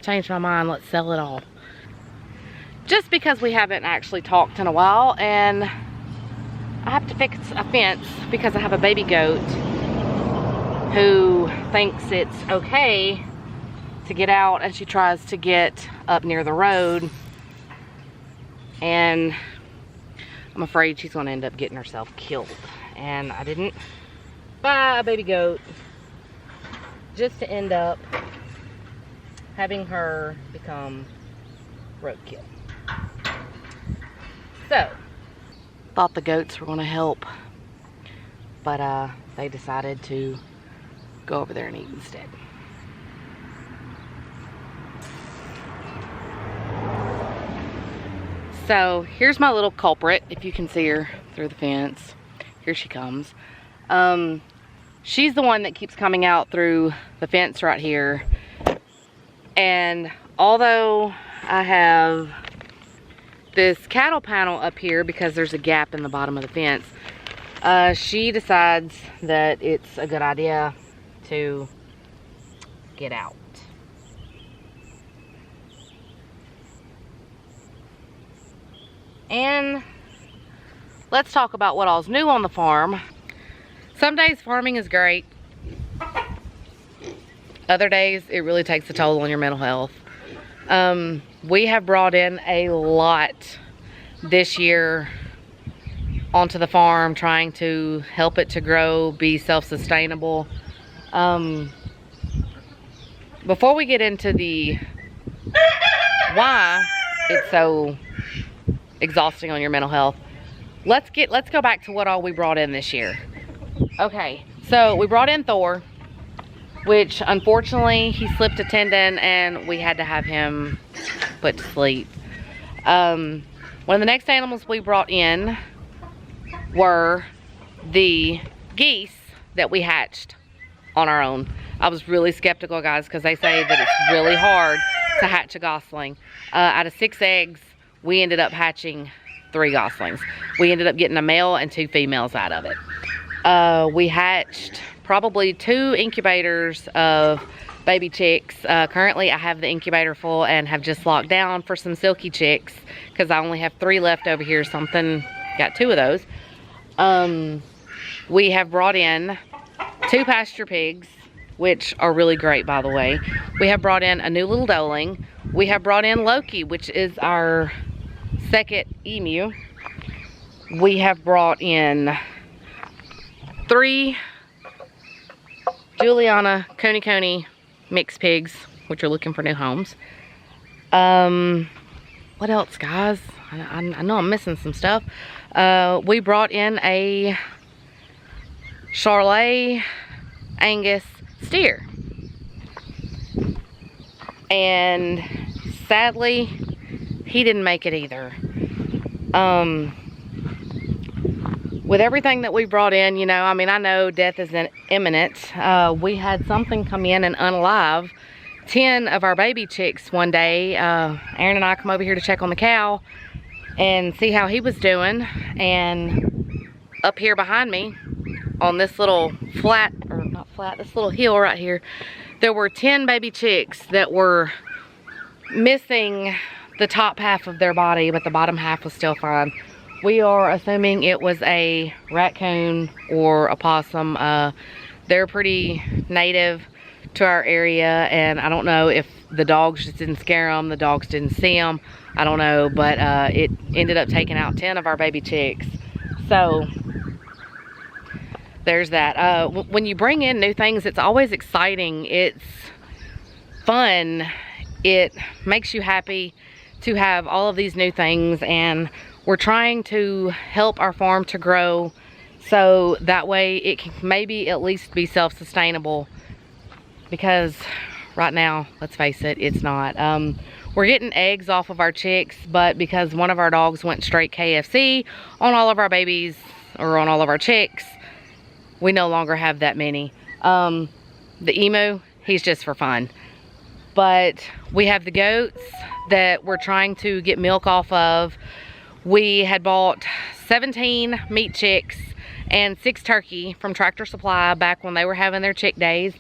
changed my mind. Let's sell it all. Just because we haven't actually talked in a while, and I have to fix a fence because I have a baby goat who thinks it's okay to get out, and she tries to get up near the road, and I'm afraid she's going to end up getting herself killed. And I didn't buy a baby goat just to end up having her become roadkill. So, thought the goats were going to help, but they decided to go over there and eat instead. So here's my little culprit, if you can see her through the fence. Here she comes. She's the one that keeps coming out through the fence right here. And although I have this cattle panel up here because there's a gap in the bottom of the fence, she decides that it's a good idea to get out. And let's talk about what all's new on the farm. Some days farming is great. Other days it really takes a toll on your mental health. We have brought in a lot this year onto the farm, trying to help it to grow, be self-sustainable. Before we get into the why it's so exhausting on your mental health, let's go back to what all we brought in this year. Okay, so we brought in Thor, which unfortunately he slipped a tendon and we had to have him put to sleep. One of the next animals we brought in were the geese that we hatched on our own. I was really skeptical, guys, because they say that it's really hard to hatch a gosling. Out of 6 eggs, we ended up hatching 3 goslings. We ended up getting a male and 2 females out of it. We hatched probably 2 incubators of baby chicks. Currently I have the incubator full and have just locked down for some silky chicks because I only have 3 left over here. Something got 2 of those. We have brought in 2 pasture pigs, which are really great, by the way. We have brought in a new little doeling. We have brought in Loki, which is our second emu. We have brought in 3 Juliana Coney mixed pigs, which are looking for new homes. What else, guys? I know I'm missing some stuff. We brought in a Charolais Angus steer. And sadly, he didn't make it either. With everything that we brought in, you know, I mean, I know death is imminent. We had something come in and unalive 10 of our baby chicks one day. Aaron and I come over here to check on the cow and see how he was doing. And up here behind me, on this little flat, or not flat, this little hill right here, there were 10 baby chicks that were missing the top half of their body, but the bottom half was still fine. We are assuming it was a raccoon or a possum. They're pretty native to our area, and I don't know if the dogs just didn't scare them, the dogs didn't see them, I don't know, but it ended up taking out 10 of our baby chicks. So there's that. When you bring in new things, it's always exciting, it's fun, it makes you happy to have all of these new things, and we're trying to help our farm to grow so that way it can maybe at least be self-sustainable, because right now, let's face it, it's not. We're getting eggs off of our chicks, but because one of our dogs went straight KFC on all of our babies, or on all of our chicks, we no longer have that many. The emu, he's just for fun. But we have the goats that we're trying to get milk off of. We had bought 17 meat chicks and 6 turkey from Tractor Supply back when they were having their chick days.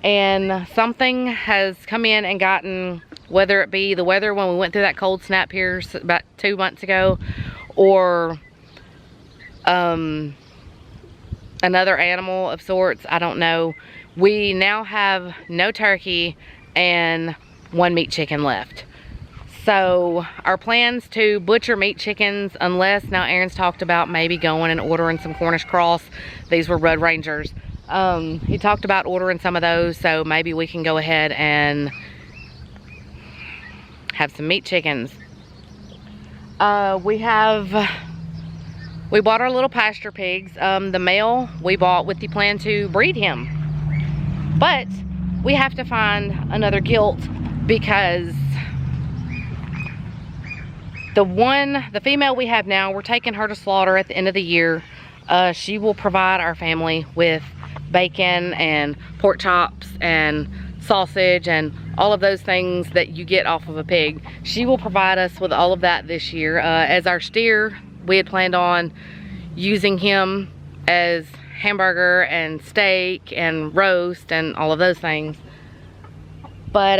And something has come in and gotten whether it be the weather when we went through that cold snap here about 2 months ago, or another animal of sorts. I don't know. We now have no turkey and 1 meat chicken left. So our plans to butcher meat chickens, unless now Aaron's talked about maybe going and ordering some Cornish cross. These were Road Rangers. He talked about ordering some of those, so maybe we can go ahead and have some meat chickens. We bought our little pasture pigs. The male we bought with the plan to breed him, but we have to find another gilt because the female we have now, we're taking her to slaughter at the end of the year. She will provide our family with bacon and pork chops and sausage and all of those things that you get off of a pig. She will provide us with all of that this year. As our steer, we had planned on using him as hamburger and steak and roast and all of those things. But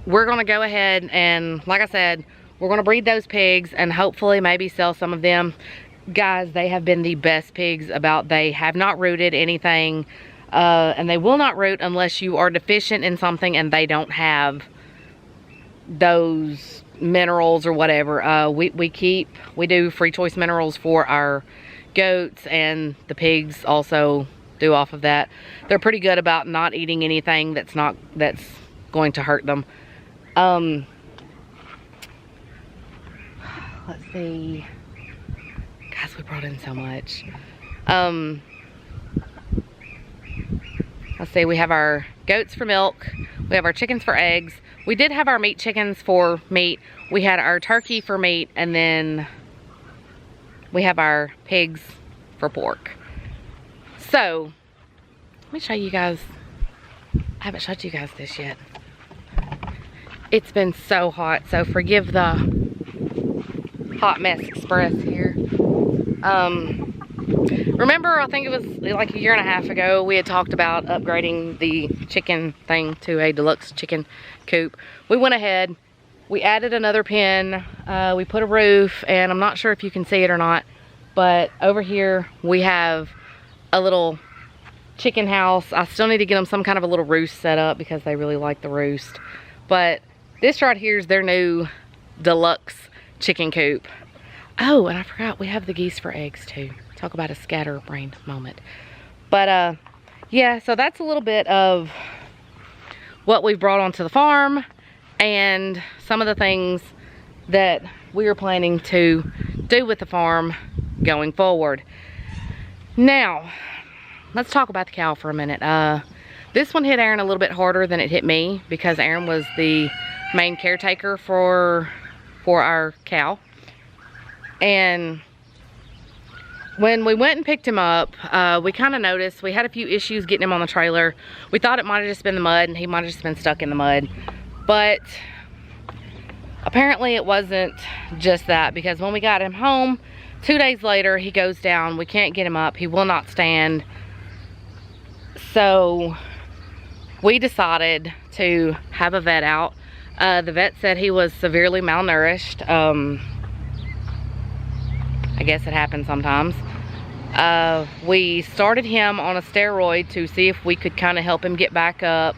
we're gonna go ahead and, like I said, we're gonna breed those pigs and hopefully maybe sell some of them. Guys, they have been the best pigs about. They have not rooted anything, and they will not root unless you are deficient in something and they don't have those minerals or whatever. We do free choice minerals for our goats, and the pigs also do off of that. They're pretty good about not eating anything that's going to hurt them. Let's see. Guys, we brought in so much. Let's see, we have our goats for milk. We have our chickens for eggs. We did have our meat chickens for meat. We had our turkey for meat, and then we have our pigs for pork. So, let me show you guys. I haven't showed you guys this yet. It's been so hot, so forgive the hot mess express here. Remember, I think it was like 1.5 years ago, we had talked about upgrading the chicken thing to a deluxe chicken coop. We went ahead, we added another pen, we put a roof, and I'm not sure if you can see it or not, but over here we have a little chicken house. I still need to get them some kind of a little roost set up because they really like the roost. But this right here is their new deluxe chicken coop. Oh, and I forgot, we have the geese for eggs too. Talk about a scatterbrained moment. But yeah, so that's a little bit of what we've brought onto the farm and some of the things that we are planning to do with the farm going forward. Now, let's talk about the cow for a minute. This one hit Aaron a little bit harder than it hit me because Aaron was the main caretaker for our cow. And when we went and picked him up, we kind of noticed we had a few issues getting him on the trailer. We thought it might have just been the mud and he might have just been stuck in the mud. But apparently it wasn't just that, because when we got him home, 2 days later, he goes down. We can't get him up. He will not stand. So we decided to have a vet out. The vet said he was severely malnourished. I guess it happens sometimes. We started him on a steroid to see if we could kind of help him get back up.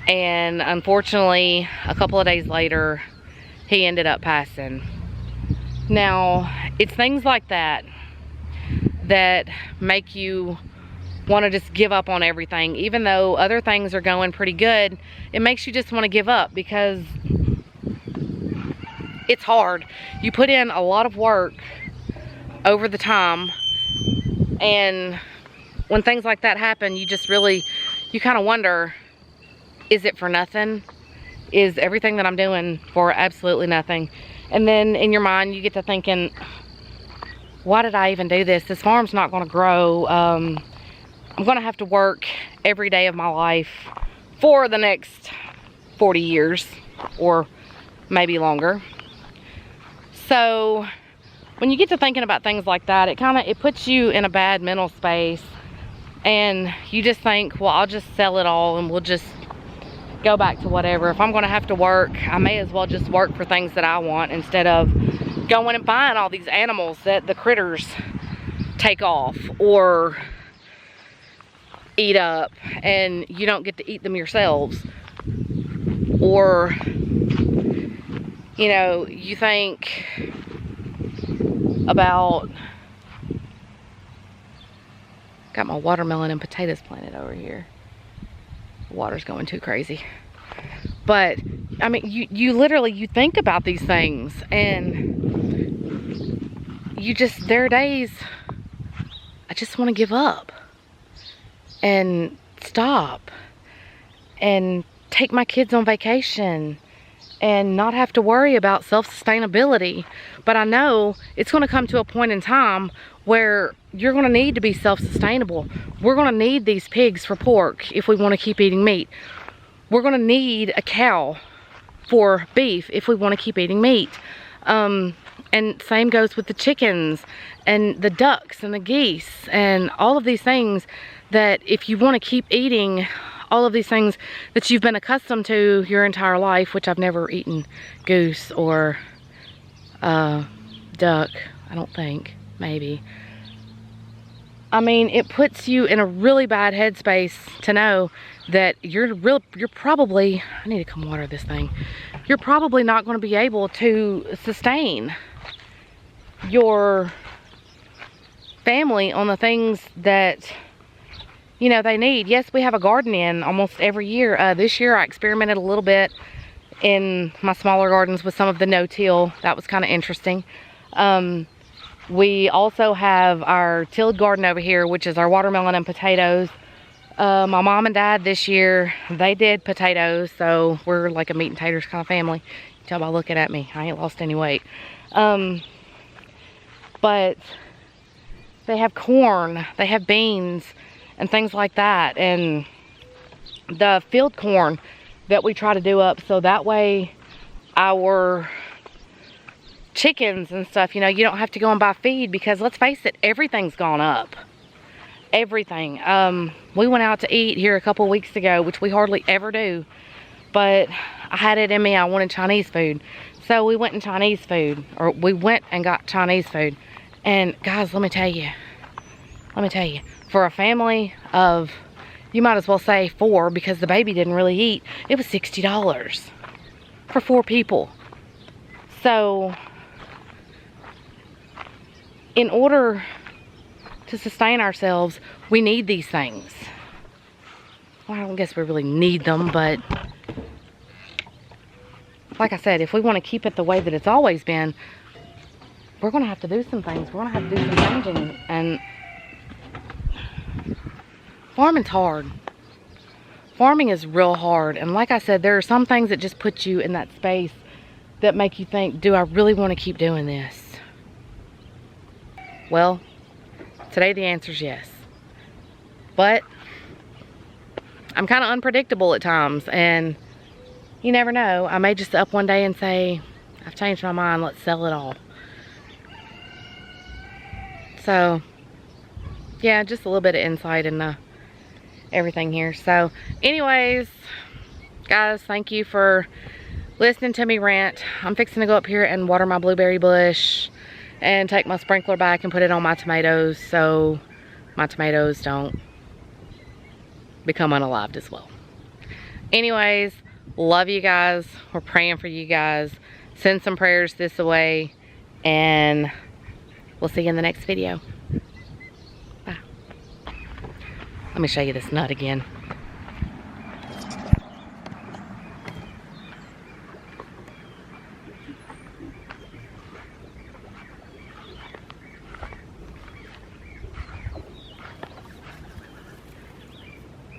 And unfortunately, a couple of days later, he ended up passing. Now, it's things like that that make you want to just give up on everything. Even though other things are going pretty good, it makes you just want to give up because it's hard. You put in a lot of work over the time, and when things like that happen, you just really, you kind of wonder, is it for nothing? Is everything that I'm doing for absolutely nothing? And then in your mind, you get to thinking, why did I even do this? This farm's not going to grow. I'm going to have to work every day of my life for the next 40 years or maybe longer. So when you get to thinking about things like that, it puts you in a bad mental space, and you just think, well, I'll just sell it all and we'll just go back to whatever. If I'm gonna have to work, I may as well just work for things that I want instead of going and buying all these animals that the critters take off or eat up and you don't get to eat them yourselves. Or, you know, you think about, got my watermelon and potatoes planted over here. The water's going too crazy. But, I mean, you literally, you think about these things and you just, there are days I just want to give up and stop and take my kids on vacation and not have to worry about self-sustainability. But I know it's going to come to a point in time where you're going to need to be self-sustainable. We're going to need these pigs for pork if we want to keep eating meat. We're going to need a cow for beef if we want to keep eating meat. And same goes with the chickens and the ducks and the geese and all of these things that if you want to keep eating all of these things that you've been accustomed to your entire life, which I've never eaten goose or duck, I don't think, maybe. I mean, it puts you in a really bad headspace to know that you're probably, I need to come water this thing. You're probably not going to be able to sustain your family on the things that, you know, they need. Yes, we have a garden in almost every year. This year I experimented a little bit in my smaller gardens with some of the no-till. That was kind of interesting. We also have our tilled garden over here, which is our watermelon and potatoes. My mom and dad this year, they did potatoes, so we're like a meat and taters kind of family. You can tell by looking at me, I ain't lost any weight. But they have corn, they have beans, and things like that. And the field corn that we try to do up, so that way our chickens and stuff, you know, you don't have to go and buy feed, because let's face it, everything's gone up. Everything. We went out to eat here a couple weeks ago, which we hardly ever do, but I had it in me, I wanted Chinese food. So we went and Chinese food, or we went and got Chinese food. And guys, let me tell you, for a family of, you might as well say 4, because the baby didn't really eat, it was $60 for 4 people. So in order to sustain ourselves, we need these things. Well, I don't guess we really need them, but like I said, if we want to keep it the way that it's always been, we're going to have to do some things. We're going to have to do some changing. And farming's hard. Farming is real hard. And like I said, there are some things that just put you in that space that make you think, do I really want to keep doing this? Well, today the answer is yes. But I'm kind of unpredictable at times, and you never know. I may just up one day and say, I've changed my mind, let's sell it all. So, yeah, just a little bit of insight into everything here. So, anyways, guys, thank you for listening to me rant. I'm fixing to go up here and water my blueberry bush and take my sprinkler back and put it on my tomatoes so my tomatoes don't become unalived as well. Anyways, love you guys. We're praying for you guys. Send some prayers this way, and we'll see you in the next video. Bye. Let me show you this nut again.